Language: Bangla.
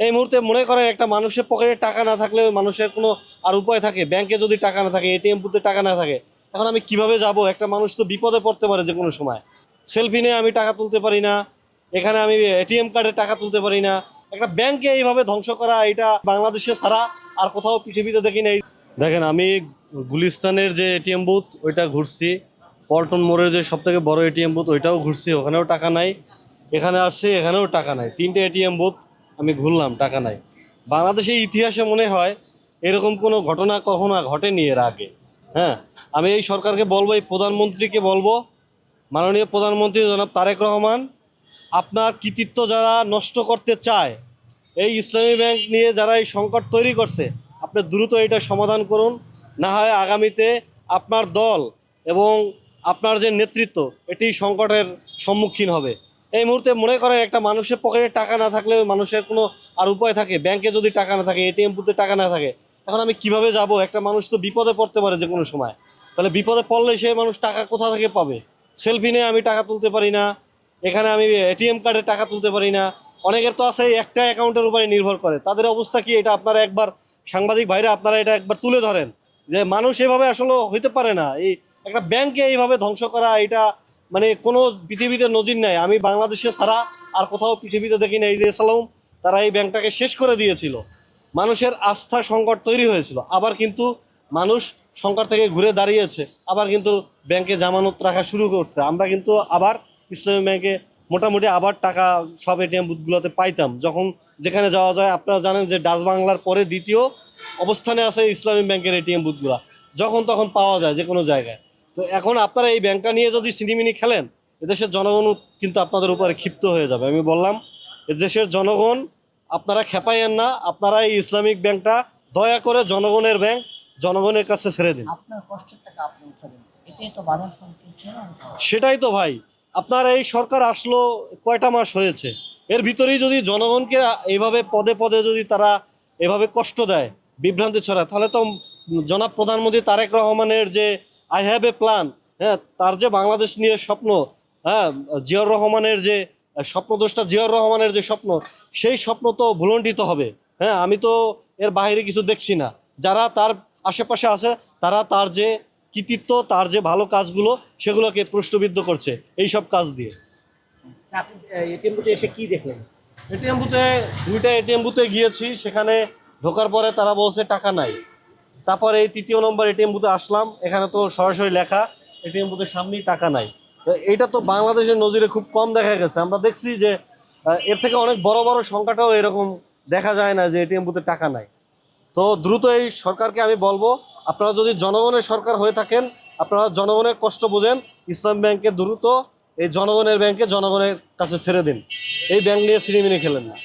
এই মুহূর্তে মনে করেন একটা মানুষের পকেটে টাকা না থাকলে ওই মানুষের কোনো আর উপায় থাকে? ব্যাংকে যদি টাকা না থাকে, এটিএম বুথে টাকা না থাকে, এখন আমি কিভাবে যাব? একটা মানুষ তো বিপদে পড়তে পারে যে কোনো সময়। সেলফি নিয়ে আমি টাকা তুলতে পারি না, এখানে আমি এটিএম কার্ডে টাকা তুলতে পারি না। একটা ব্যাংকে এইভাবে ধ্বংস করা, এটা বাংলাদেশে ছাড়া আর কোথাও পৃথিবীতে দেখি নাই। দেখেন, আমি গুলিস্তানের যে এটিএম বুথ ওইটা ঘুরছি, পল্টন মোড়ের যে সব থেকে বড় এটিএম বুথ ওইটাও ঘুরছি, ওখানেও টাকা নাই। এখানে আসছি, এখানেও টাকা নাই। তিনটে এটিএম বুথ আমি ঘুরলাম, টাকা নাই। বাংলাদেশের ইতিহাসে মনে হয় এরকম কোনো ঘটনা কখনো ঘটেনি এর আগে। হ্যাঁ, আমি এই সরকারকে বলবো, এই প্রধানমন্ত্রীকে বলবো, মাননীয় প্রধানমন্ত্রী জনাব তারেক রহমান, আপনার কৃতিত্ব যারা নষ্ট করতে চায়, এই ইসলামী ব্যাংক নিয়ে যারা এই সংকট তৈরি করছে, আপনি দ্রুত এটা সমাধান করুন। না হয় আগামীতে আপনার দল এবং আপনার যে নেতৃত্ব এটি সংকটের সম্মুখীন হবে। এই মুহূর্তে মনে করেন একটা মানুষের পকেটে টাকা না থাকলে ওই মানুষের কোনো আর উপায় থাকে? ব্যাংকে যদি টাকা না থাকে, এটিএম বুথে টাকা না থাকে, এখন আমি কিভাবে যাব? একটা মানুষ তো বিপদে পড়তে পারে যে কোনো সময়। তাহলে বিপদে পড়লে সেই মানুষ টাকা কোথা থেকে পাবে? সেলফি নিয়ে আমি টাকা তুলতে পারি না, এখানে আমি এটিএম কার্ডে টাকা তুলতে পারি না। অনেকের তো আছে একটা অ্যাকাউন্টের উপরে নির্ভর করে, তাদের অবস্থা কি? এটা আপনারা একবার, সাংবাদিক ভাইরা, আপনারা এটা একবার তুলে ধরেন যে মানুষ এভাবে আসলে হইতে পারে না। এই একটা ব্যাংকে এইভাবে ধ্বংস করা, এটা মানে কোনো পৃথিবীতে নজির নাই। আমি বাংলাদেশে ছাড়া আর কোথাও পৃথিবীতে দেখি না। এই যে সালাম, তারা এই ব্যাংকটাকে শেষ করে দিয়েছিল, মানুষের আস্থা সংকট তৈরি হয়েছিল, আবার কিন্তু মানুষ সংকট থেকে ঘুরে দাঁড়িয়েছে, আবার কিন্তু ব্যাংকে জামানত রাখা শুরু করছে। আমরা কিন্তু আবার ইসলামী ব্যাংকে মোটামুটি আবার টাকা সব এটিএম বুথগুলোতে পাইতাম, যখন যেখানে যাওয়া যায়। আপনারা জানেন যে ডাচ বাংলার পরে দ্বিতীয় অবস্থানে আছে ইসলামী ব্যাংকের এটিএম বুথগুলো, যখন তখন পাওয়া যায় যে কোনো জায়গায়। তো এখন আপনারা এই ব্যাংকটা নিয়ে যদি সিনিমিনি খেলেন, এদেশের জনগণ কিন্তু আপনাদের উপরে ক্ষিপ্ত হয়ে যাবে। আমি বললাম, এদেশের জনগণ, আপনারা খেপাইয়েন না, আপনারা এই ইসলামিক ব্যাংকটা দয়া করে জনগণের ব্যাংক, জনগণের কাছে ছেড়ে দিন। আপনার কষ্টের টাকা আপনি উঠাবেন, এতেই তো বাধার সম্মুখীন হতে হবে। সেটাই তো ভাই, আপনার এই সরকার আসলো কয়টা মাস হয়েছে, এর ভিতরেই যদি জনগণকে এইভাবে পদে পদে যদি তারা এভাবে কষ্ট দেয়, বিভ্রান্তি ছড়ায়, তাহলে তো জনাব প্রধানমন্ত্রী তারেক রহমানের যে আই হ্যাভ এ প্ল্যান, হ্যাঁ, তার যে বাংলাদেশ নিয়ে স্বপ্ন, হ্যাঁ, জিয়াউর রহমানের যে স্বপ্নদ্রষ্টা জিয়াউর রহমানের যে স্বপ্ন, সেই স্বপ্ন তো ভুলণ্ঠিত হবে। হ্যাঁ, আমি তো এর বাইরে কিছু দেখছি না। যারা তার আশেপাশে আছে, তারা তার যে কৃতিত্ব, তার যে ভালো কাজগুলো, সেগুলোকে প্রশ্নবিদ্ধ করছে এই সব কাজ দিয়ে। আপনি এটিএম বুথে এসে কি দেখলেন? এটিএম বুথে, দুইটা এটিএম বুথে গিয়েছি, সেখানে ঢোকার পরে তারা বলছে টাকা নাই। তারপরে এই তৃতীয় নম্বর এটিএম বুথে আসলাম, এখানে তো সরাসরি লেখা এটিএম বুথের সামনেই টাকা নাই। তো এইটা তো বাংলাদেশের নজিরে খুব কম দেখা গেছে। আমরা দেখছি যে এর থেকে অনেক বড় বড় সংখ্যাটাও এরকম দেখা যায় না যে এটিএম বুথে টাকা নাই। তো দ্রুত এই সরকারকে আমি বলবো, আপনারা যদি জনগণের সরকার হয়ে থাকেন, আপনারা জনগণের কষ্ট বোঝেন, ইসলাম ব্যাংকে দ্রুত এই জনগণের ব্যাংকে জনগণের কাছে ছেড়ে দিন। এই ব্যাংক নিয়ে ছিনিমিনি খেলেন না।